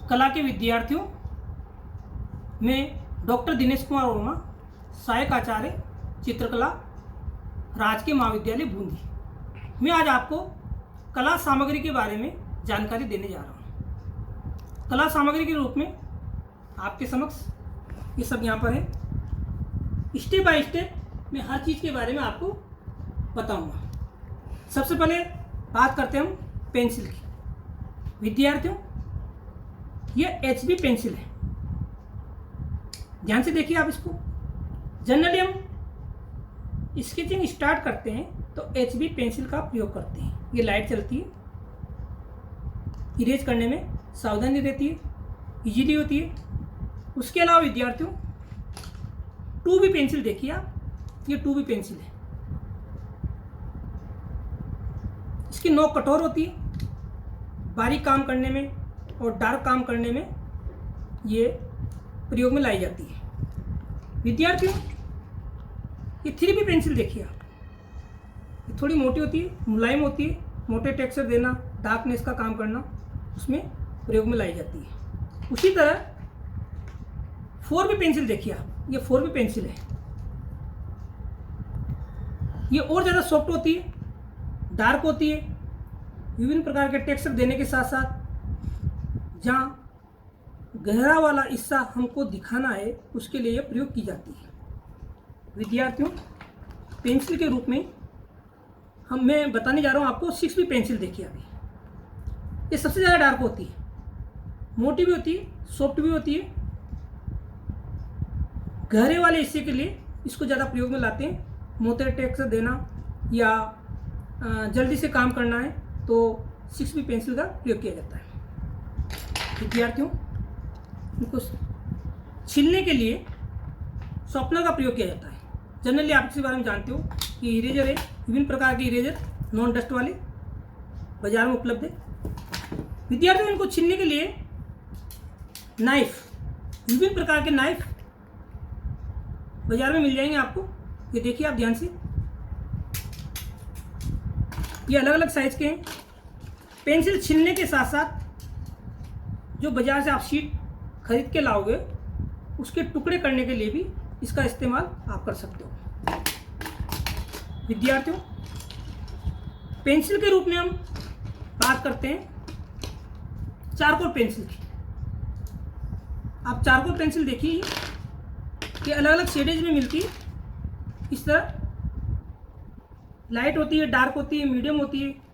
कला के विद्यार्थियों, मैं डॉक्टर दिनेश कुमार वर्मा, सहायक आचार्य चित्रकला, राजकीय महाविद्यालय बूंदी। मैं आज आपको कला सामग्री के बारे में जानकारी देने जा रहा हूँ। कला सामग्री के रूप में आपके समक्ष ये सब यहाँ पर है। स्टेप बाय स्टेप मैं हर चीज़ के बारे में आपको बताऊँगा। सबसे पहले बात करते हैं हम पेंसिल की। विद्यार्थियों, यह HB पेंसिल है। ध्यान से देखिए आप इसको। जनरली हम स्केचिंग स्टार्ट करते हैं तो HB पेंसिल का प्रयोग करते हैं। ये लाइट चलती है, इरेज करने में सावधानी रहती है, इजीली होती है। उसके अलावा विद्यार्थियों 2B पेंसिल देखिए आप, ये 2B पेंसिल है। इसकी नोक कठोर होती है, बारीक काम करने में और डार्क काम करने में ये प्रयोग में लाई जाती है। विद्यार्थियों, ये 3B पेंसिल देखिए आप, ये थोड़ी मोटी होती है, मुलायम होती है, मोटे टेक्सचर देना, डार्कनेस का काम करना, उसमें प्रयोग में लाई जाती है। उसी तरह 4B पेंसिल देखिए आप, ये 4B पेंसिल है। ये और ज़्यादा सॉफ्ट होती है, डार्क होती है, विभिन्न प्रकार के टेक्सचर देने के साथ साथ जहाँ गहरा वाला हिस्सा हमको दिखाना है उसके लिए यह प्रयोग की जाती है। विद्यार्थियों, पेंसिल के रूप में मैं बताने जा रहा हूँ आपको 6B पेंसिल देखिए अभी। ये सबसे ज़्यादा डार्क होती है, मोटी भी होती है, सॉफ्ट भी होती है। गहरे वाले हिस्से के लिए इसको ज़्यादा प्रयोग में लाते हैं। मोटे टेक्सचर देना या जल्दी से काम करना है तो 6B पेंसिल का प्रयोग किया जाता है। विद्यार्थियों, इनको छीलने के लिए शॉर्पनर का प्रयोग किया जाता है। जनरली आप इसके बारे में जानते हो कि इरेजर है, विभिन्न प्रकार के इरेजर नॉन डस्ट वाले बाजार में उपलब्ध है। विद्यार्थियों, इनको छीलने के लिए नाइफ, विभिन्न प्रकार के नाइफ बाजार में मिल जाएंगे आपको। ये देखिए आप ध्यान से, ये अलग अलग साइज के हैं। पेंसिल छीलने के साथ साथ जो बाजार से आप शीट खरीद के लाओगे उसके टुकड़े करने के लिए भी इसका इस्तेमाल आप कर सकते हो। विद्यार्थियों, पेंसिल के रूप में हम बात करते हैं चारकोल पेंसिल की। आप चारकोल पेंसिल देखिए, ये अलग अलग शेडेज में मिलती है। इस तरह लाइट होती है, डार्क होती है, मीडियम होती है।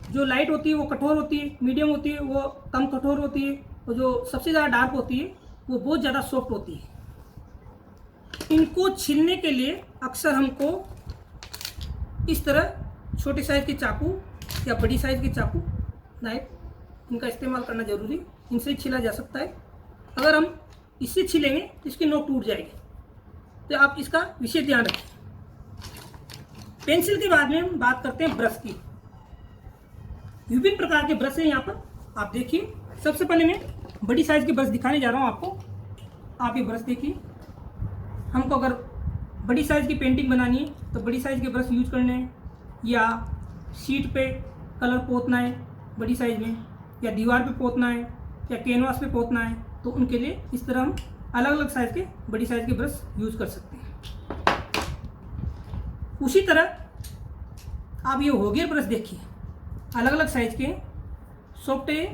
जो लाइट होती है वो कठोर होती है, मीडियम होती है वो कम कठोर होती है, और जो सबसे ज़्यादा डार्क होती है वो बहुत ज़्यादा सॉफ्ट होती है। इनको छीलने के लिए अक्सर हमको इस तरह छोटे साइज़ के चाकू या बड़ी साइज़ के चाकू, नाइफ, इनका इस्तेमाल करना जरूरी। इनसे छीला जा सकता है। अगर हम इससे छीलेंगे तो इसकी नोक टूट जाएगी, तो आप इसका विशेष ध्यान रखें। पेंसिल के बाद में हम बात करते हैं ब्रश की। विभिन्न प्रकार के ब्रश हैं यहाँ पर, आप देखिए। सबसे पहले मैं बड़ी साइज के ब्रश दिखाने जा रहा हूँ आपको। आप ये ब्रश देखिए। हमको अगर बड़ी साइज की पेंटिंग बनानी है तो बड़ी साइज के ब्रश यूज करने हैं, या शीट पे कलर पोतना है बड़ी साइज में, या दीवार पे पोतना है, या कैनवास पे पोतना है, तो उनके लिए इस तरह हम अलग अलग साइज के बड़ी साइज के ब्रश यूज कर सकते हैं। उसी तरह आप ये होगियर ब्रश देखिए, अलग अलग साइज के, सॉफ्ट है,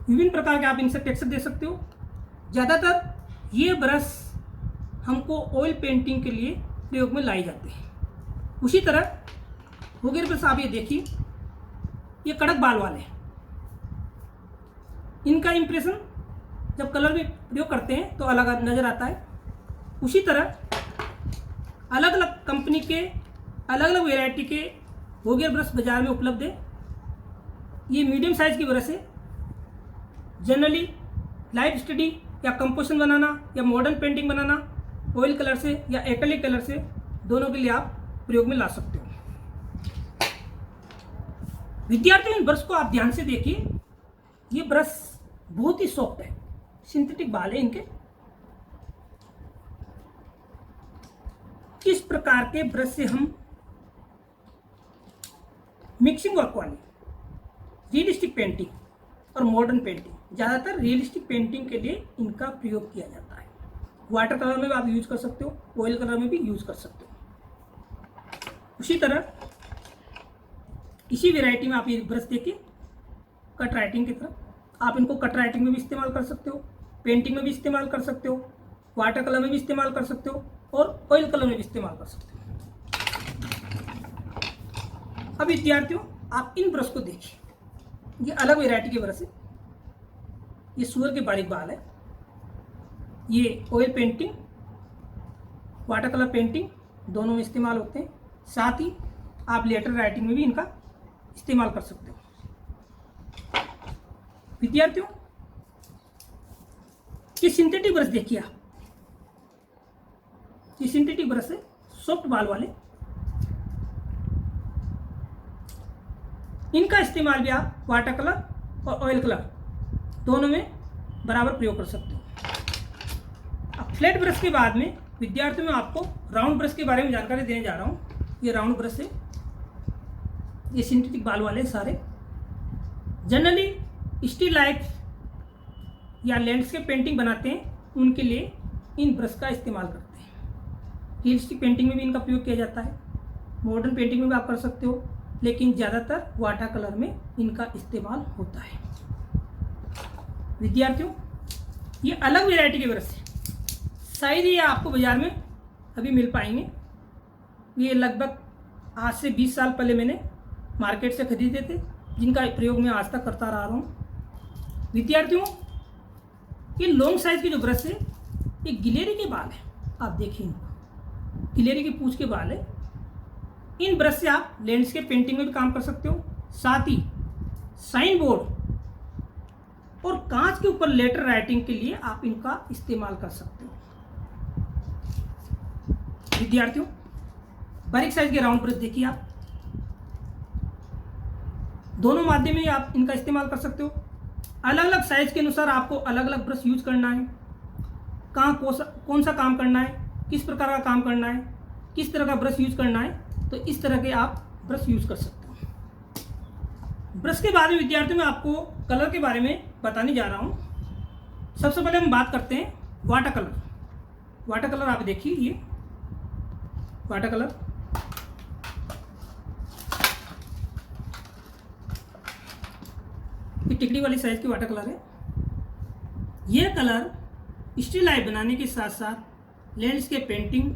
विभिन्न प्रकार के आप इनसे टेक्सचर दे सकते हो। ज़्यादातर ये ब्रश हमको ऑयल पेंटिंग के लिए प्रयोग में लाई जाते हैं। उसी तरह होगियर ब्रश आप ये देखिए, ये कड़क बाल वाले हैं। इनका इंप्रेशन जब कलर में प्रयोग करते हैं तो अलग नज़र आता है। उसी तरह अलग अलग कंपनी के अलग अलग वेराइटी के होगियर ब्रश बाजार में उपलब्ध है। ये मीडियम साइज की ब्रश है। जनरली लाइट स्टडी या कंपोजिशन बनाना या मॉडर्न पेंटिंग बनाना ऑयल कलर से या एक्रेलिक कलर से, दोनों के लिए आप प्रयोग में ला सकते हो। विद्यार्थियों, इन ब्रश को आप ध्यान से देखिए। ये ब्रश बहुत ही सॉफ्ट है, सिंथेटिक बाल है इनके। इस प्रकार के ब्रश से हम मिक्सिंग वर्क वाली रियलिस्टिक पेंटिंग और मॉडर्न पेंटिंग, ज़्यादातर रियलिस्टिक पेंटिंग के लिए इनका प्रयोग किया जाता है। वाटर कलर में भी आप यूज कर सकते हो, ऑयल कलर में भी यूज कर सकते हो। उसी तरह इसी वेराइटी में आप ये ब्रश देखिए, कट राइटिंग की तरह आप इनको कट राइटिंग में भी इस्तेमाल कर सकते हो, पेंटिंग में भी इस्तेमाल कर सकते हो, वाटर कलर में भी इस्तेमाल कर सकते हो और ऑयल कलर में भी इस्तेमाल कर सकते हो। अब विद्यार्थियों आप इन ब्रश को देखिए, ये अलग वैरायटी के ब्रश है। ये सूअर के बारीक बाल है। ये oil painting, water colour painting दोनों में इस्तेमाल होते हैं। साथ ही आप लेटर राइटिंग में भी इनका इस्तेमाल कर सकते हो। विद्यार्थियों ये सिंथेटिक ब्रश देखिए आप, ये सिंथेटिक ब्रश है सॉफ्ट बाल वाले। इनका इस्तेमाल भी आप वाटर कलर और ऑयल कलर दोनों में बराबर प्रयोग कर सकते हो। अब फ्लैट ब्रश के बाद में विद्यार्थियों में आपको राउंड ब्रश के बारे में जानकारी देने जा रहा हूँ। ये राउंड ब्रश है, ये सिंथेटिक बाल वाले सारे। जनरली स्टिल लाइफ या लैंडस्केप पेंटिंग बनाते हैं, उनके लिए इन ब्रश का इस्तेमाल करते हैं। रियलिस्टिक पेंटिंग में भी इनका प्रयोग किया जाता है, मॉडर्न पेंटिंग में भी आप कर सकते हो, लेकिन ज़्यादातर वाटर कलर में इनका इस्तेमाल होता है। विद्यार्थियों ये अलग वैरायटी के ब्रश है, शायद ये आपको बाज़ार में अभी मिल पाएंगे। ये लगभग आज से 20 साल पहले मैंने मार्केट से खरीदे थे, जिनका प्रयोग मैं आज तक करता रहा हूँ। विद्यार्थियों ये लॉन्ग साइज के जो ब्रश है, ये गिलेरी के बाल है। आप देखिए इनको, गिलेरी की पूंछ के बाल है। इन ब्रश से आप लैंडस्केप पेंटिंग में भी काम कर सकते हो, साथ ही साइन बोर्ड और कांच के ऊपर लेटर राइटिंग के लिए आप इनका इस्तेमाल कर सकते हो। विद्यार्थियों बारीक साइज के राउंड ब्रश देखिए आप, दोनों माध्यम में आप इनका इस्तेमाल कर सकते हो। अलग अलग साइज के अनुसार आपको अलग अलग ब्रश यूज करना है, कहाँ कौन सा काम करना है, किस प्रकार का काम करना है, किस तरह का ब्रश यूज करना है, तो इस तरह के आप ब्रश यूज कर सकते हो। ब्रश के बारे में विद्यार्थियों में आपको कलर के बारे में बताने जा रहा हूँ। सबसे पहले हम बात करते हैं वाटर कलर। वाटर कलर आप देखिए, ये वाटर कलर ये टिकड़ी वाली साइज की वाटर कलर है। ये कलर स्टिल लाइफ बनाने के साथ साथ लैंडस्केप पेंटिंग,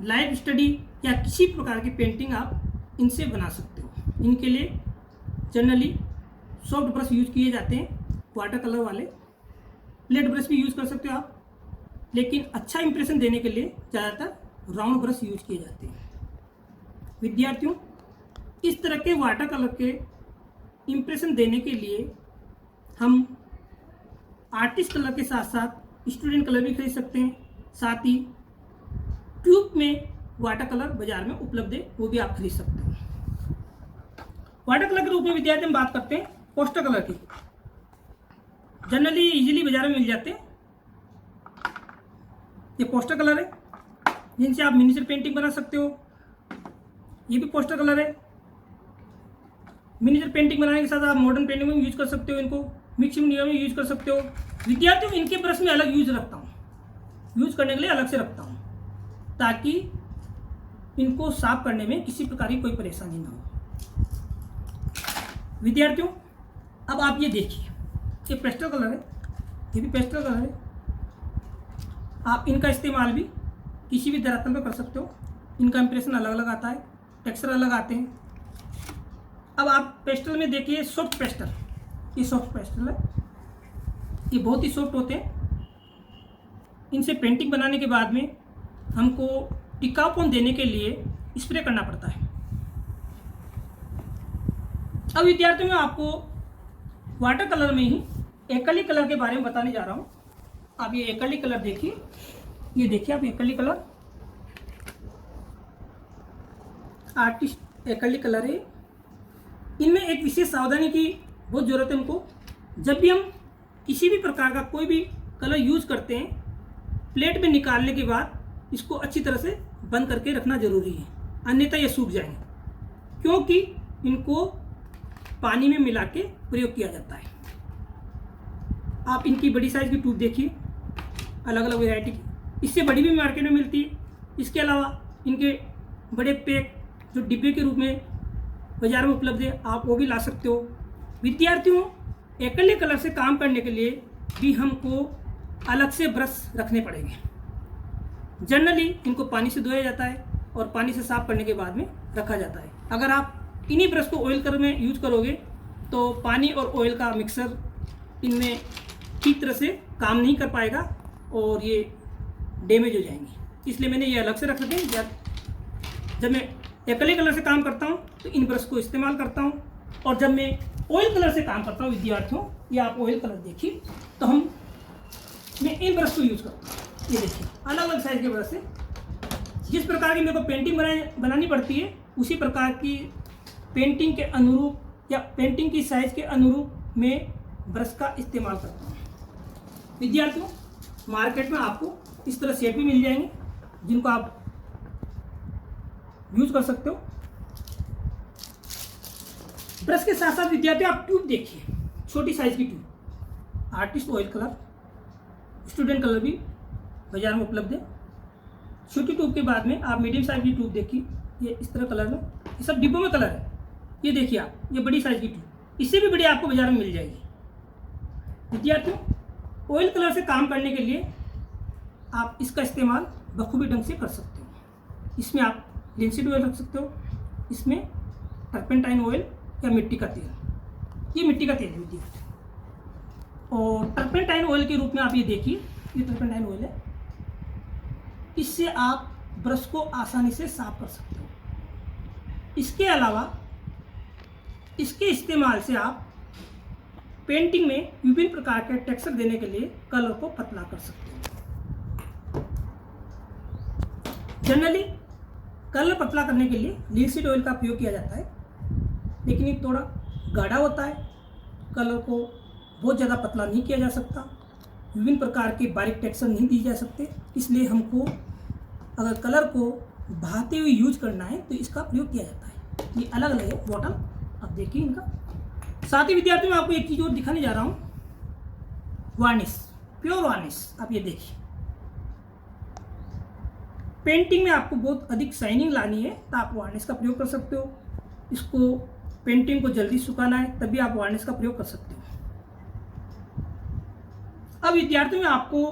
लाइव स्टडी या किसी प्रकार की पेंटिंग आप इनसे बना सकते हो। इनके लिए जनरली सॉफ्ट ब्रश यूज किए जाते हैं, वाटर कलर वाले। फ्लैट ब्रश भी यूज कर सकते हो आप, लेकिन अच्छा इंप्रेशन देने के लिए ज़्यादातर राउंड ब्रश यूज किए जाते हैं। विद्यार्थियों इस तरह के वाटर कलर के इंप्रेशन देने के लिए हम आर्टिस्ट कलर के साथ साथ स्टूडेंट कलर भी खरीद सकते हैं। साथ ही ट्यूब में वाटर कलर बाजार में उपलब्ध है, वो भी आप खरीद सकते हो। वाटर कलर के रूप में विद्यार्थी हम बात करते हैं पोस्टर कलर की। जनरली इजीली बाजार में मिल जाते हैं। ये पोस्टर कलर है, जिनसे आप मिनिएचर पेंटिंग बना सकते हो। ये भी पोस्टर कलर है। मिनिएचर पेंटिंग बनाने के साथ आप मॉडर्न पेंटिंग में यूज कर सकते हो, इनको मिक्सिंग मीडिया में यूज कर सकते हो। विद्यार्थियों इनके ब्रश में अलग यूज रखता हूँ, यूज करने के लिए अलग से रखता हूँ, ताकि इनको साफ करने में किसी प्रकार की कोई परेशानी ना हो। विद्यार्थियों अब आप ये देखिए, ये पेस्टल कलर है, ये भी पेस्टल कलर है। आप इनका इस्तेमाल भी किसी भी धरातल पर कर सकते हो। इनका इंप्रेशन अलग अलग आता है, टेक्सचर अलग आते हैं। अब आप पेस्टल में देखिए सॉफ्ट पेस्टल, ये सॉफ्ट पेस्टल है, ये बहुत ही सॉफ्ट होते हैं। इनसे पेंटिंग बनाने के बाद में हमको टिकाऊपन देने के लिए स्प्रे करना पड़ता है। अब विद्यार्थियों में आपको वाटर कलर में ही एक्रिलिक कलर के बारे में बताने जा रहा हूँ। आप ये एक्रिलिक कलर देखिए, ये देखिए आप acrylic colour, artist acrylic colour है। इनमें एक विशेष सावधानी की बहुत ज़रूरत है हमको। जब भी हम किसी भी प्रकार का कोई भी कलर यूज करते हैं, प्लेट में निकालने के बाद इसको अच्छी तरह से बंद करके रखना जरूरी है, अन्यथा ये सूख जाएंगे, क्योंकि इनको पानी में मिला के प्रयोग किया जाता है। आप इनकी बड़ी साइज़ की ट्यूब देखिए, अलग अलग वैरायटी की, इससे बड़ी भी मार्केट में मिलती है। इसके अलावा इनके बड़े पैक जो डिब्बे के रूप में बाज़ार में उपलब्ध है, आप वो भी ला सकते हो। विद्यार्थियों, एक्रिलिक कलर से काम करने के लिए भी हमको अलग से ब्रश रखने पड़ेंगे। जनरली इनको पानी से धोया जाता है और पानी से साफ करने के बाद में रखा जाता है। अगर आप इन्हीं ब्रश को ऑयल कलर में यूज करोगे तो पानी और ऑयल का मिक्सर इनमें ठीक तरह से काम नहीं कर पाएगा और ये डैमेज हो जाएंगी। इसलिए मैंने ये अलग से रख रखे हैं। जब मैं एक्रिलिक कलर से काम करता हूँ तो इन ब्रश को इस्तेमाल करता हूँ, और जब मैं ऑयल कलर से काम करता हूँ विद्यार्थियों, ये आप ऑयल कलर देखिए, तो मैं इन ब्रश को यूज करता हूँ। ये देखिए अलग अलग साइज के ब्रश है। जिस प्रकार की मेरे को पेंटिंग बनानी पड़ती है उसी प्रकार की पेंटिंग के अनुरूप या पेंटिंग की साइज के अनुरूप मैं ब्रश का इस्तेमाल करता हूँ। विद्यार्थियों, मार्केट में आपको इस तरह सेट भी मिल जाएंगे जिनको आप यूज कर सकते हो। ब्रश के साथ साथ विद्यार्थी आप ट्यूब देखिए, छोटी साइज की tube, artist oil colour, student colour भी बाजार में उपलब्ध है। छोटी ट्यूब के बाद में आप मीडियम साइज की ट्यूब देखिए, ये इस तरह कलर में, ये सब डिब्बों में कलर है। ये देखिए आप, ये बड़ी साइज की ट्यूब, इससे भी बड़ी आपको बाजार में मिल जाएगी। विद्यार्थियों, ऑयल कलर से काम करने के लिए आप इसका इस्तेमाल बखूबी ढंग से कर सकते हो। इसमें आप लिंसीड ऑयल रख सकते हो, इसमें टर्पेंटाइन ऑयल या मिट्टी का तेल, ये मिट्टी का तेल है विद्यार्थियों। और टर्पेंटाइन ऑयल के रूप में आप ये देखिए, ये टर्पेंटाइन ऑयल है, इससे आप ब्रश को आसानी से साफ कर सकते हो। इसके अलावा इसके इस्तेमाल से आप पेंटिंग में विभिन्न प्रकार के टेक्सचर देने के लिए कलर को पतला कर सकते हो। जनरली कलर पतला करने के लिए लिंसीड ऑयल का प्रयोग किया जाता है, लेकिन ये थोड़ा गाढ़ा होता है, कलर को बहुत ज़्यादा पतला नहीं किया जा सकता, विभिन्न प्रकार के बारीक टेक्सचर नहीं दिए जा सकते। इसलिए हमको अगर कलर को बहाते हुए यूज करना है तो इसका प्रयोग किया जाता है। ये अलग अलग है बॉटल, आप देखिए इनका। साथ ही विद्यार्थियों, मैं आपको एक चीज़ और दिखाने जा रहा हूँ, वार्निश, प्योर वार्निश। आप ये देखिए, पेंटिंग में आपको बहुत अधिक शाइनिंग लानी है तो आप वार्निश का प्रयोग कर सकते हो। इसको पेंटिंग को जल्दी सुखाना है तभी आप वार्निश का प्रयोग कर सकते हो। अब विद्यार्थियों, मैं आपको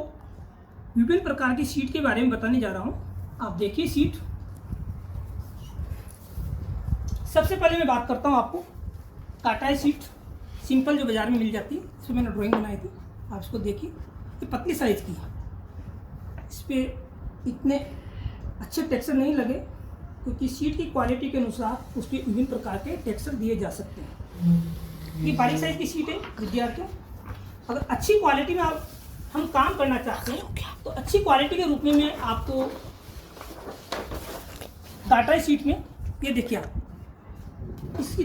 विभिन्न प्रकार की शीट के बारे में बताने जा रहा हूँ। आप देखिए शीट, सबसे पहले मैं बात करता हूँ आपको काटाई शीट, सिंपल जो बाजार में मिल जाती है, इसमें मैंने ड्राइंग बनाई थी, आप इसको देखिए। ये पतली साइज की है, इस पर इतने अच्छे टेक्सचर नहीं लगे क्योंकि शीट की क्वालिटी के अनुसार उसके विभिन्न प्रकार के टेक्सचर दिए जा सकते हैं। ये बारीक साइज की शीट है विद्यार्थियों। अगर अच्छी क्वालिटी में हम काम करना चाहते हैं तो अच्छी क्वालिटी के रूप में मैं आपको टाटा शीट में, ये देखिए आप, इसकी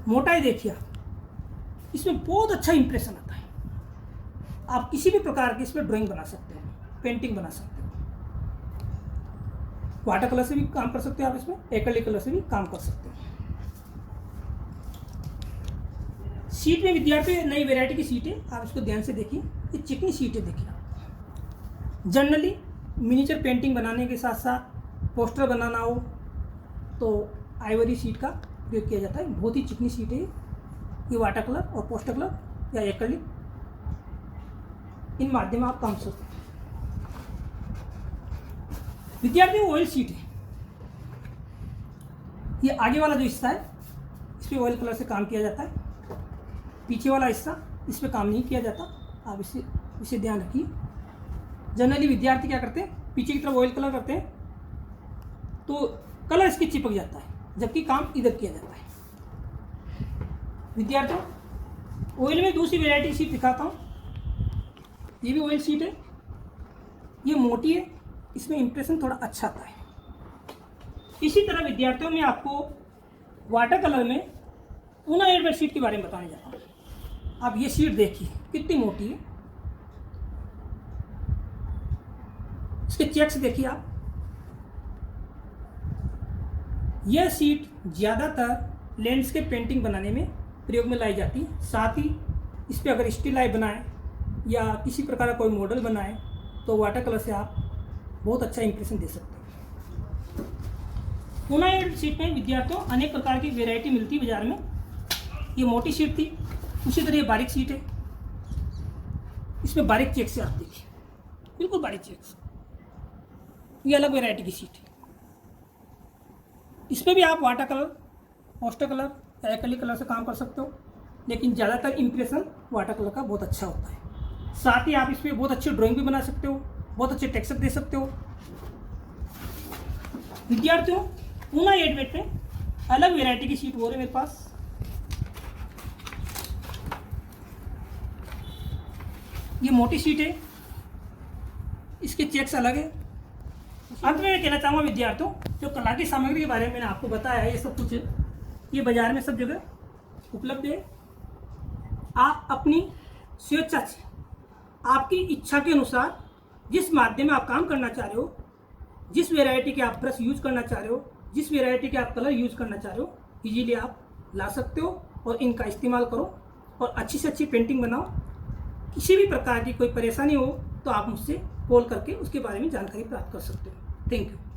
मोटाई देखिए आप, इसमें बहुत अच्छा इंप्रेशन आता है। आप किसी भी प्रकार की इसमें ड्राइंग बना सकते हो, पेंटिंग बना सकते हो। वाटर कलर से भी काम कर सकते हो आप, इसमें एक्रिलिक कलर से भी काम कर सकते हो। शीट में विद्यार्थी नई वैरायटी की शीट है, आप इसको ध्यान से देखिए। ये चिकनी शीट है, देखिए आप। जनरली मिनिएचर पेंटिंग बनाने के साथ साथ पोस्टर बनाना हो तो आइवरी शीट का प्रयोग किया जाता है। बहुत ही चिकनी शीट है ये वाटर कलर और पोस्टर कलर या एक्रिलिक, इन माध्यम आप काम कर सकते हैं। विद्यार्थियों, ऑयल शीट है, ये आगे वाला जो हिस्सा है इस पर ऑयल कलर से काम किया जाता है। पीछे वाला हिस्सा इस पर काम नहीं किया जाता, आप इसे ध्यान रखिए। जनरली विद्यार्थी क्या करते हैं, पीछे की तरफ ऑयल कलर करते हैं तो कलर इसकी चिपक जाता है, जबकि काम इधर किया जाता है। विद्यार्थियों, ऑयल में दूसरी वैरायटी शीट दिखाता हूँ। ये भी ऑयल शीट है, ये मोटी है, इसमें इंप्रेशन थोड़ा अच्छा आता है। इसी तरह विद्यार्थियों, में आपको वाटर कलर में ऊना एयरवेट शीट के बारे में बताने जा रहा हूँ। आप ये शीट देखिए कितनी मोटी है, इसके चेक्स देखिए आप। यह शीट ज़्यादातर लैंडस्केप पेंटिंग बनाने में प्रयोग में लाई जाती है। साथ ही इस पर अगर स्टिल लाइफ बनाए या किसी प्रकार का कोई मॉडल बनाए तो वाटर कलर से आप बहुत अच्छा इंप्रेशन दे सकते हो। पूना एड शीट में विद्यार्थियों अनेक प्रकार की वेराइटी मिलती है बाजार में। ये मोटी शीट थी, उसी तरह ये बारीक शीट है। इसमें बारीक चेक से आप देखिए, बिल्कुल बारीक चेक से। ये अलग वेराइटी की शीट है। इसमें भी आप वाटर कलर, पोस्टर कलर या एक्रिलिक कलर से काम कर सकते हो, लेकिन ज़्यादातर इंप्रेशन वाटर कलर का बहुत अच्छा होता है। साथ ही आप इस पर बहुत अच्छी ड्राइंग भी बना सकते हो, बहुत अच्छे टेक्सचर दे सकते हो। विद्यार्थियों पूना 8 में अलग वेराइटी की शीट हो रही है मेरे पास। ये मोटी शीट है, इसके चेक्स अलग है। अंत में मैं कहना चाहूँगा विद्यार्थियों, जो कला की सामग्री के बारे में मैंने आपको बताया है, ये सब कुछ ये बाजार में सब जगह उपलब्ध है। आप अपनी स्वेच्छा से, आपकी इच्छा के अनुसार जिस माध्यम में आप काम करना चाह रहे हो, जिस वैरायटी के आप ब्रश यूज करना चाह रहे हो, जिस वैरायटी के आप कलर यूज करना चाह रहे हो, इजीली आप ला सकते हो और इनका इस्तेमाल करो और अच्छी से अच्छी पेंटिंग बनाओ। किसी भी प्रकार की कोई परेशानी हो तो आप मुझसे कॉल करके उसके बारे में जानकारी प्राप्त कर सकते हो। Thank you.